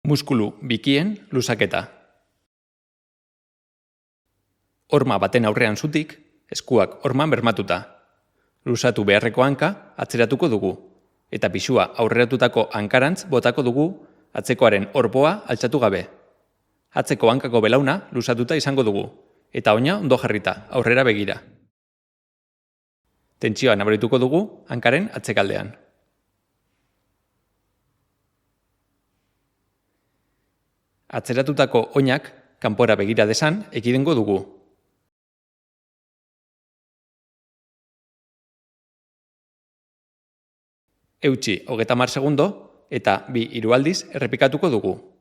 Muskulu bikien luzaketa. Horma baten aurrean zutik, eskuak horman bermatuta. Luzatu beharreko hanka atzeratuko dugu, eta pisua aurreratutako hankarantz botako dugu atzekoaren orpoa altxatu gabe. Atzeko hankako belauna luzatuta izango dugu, eta oina ondo jarrita, aurrera begira. Tentsioa nabarituko dugu hankaren atzekaldean. Atzeratutako oinak kanpora begira desan ekidengo dugu. Eutsi 30 segundo eta 2 hiru aldiz errepikatuko dugu.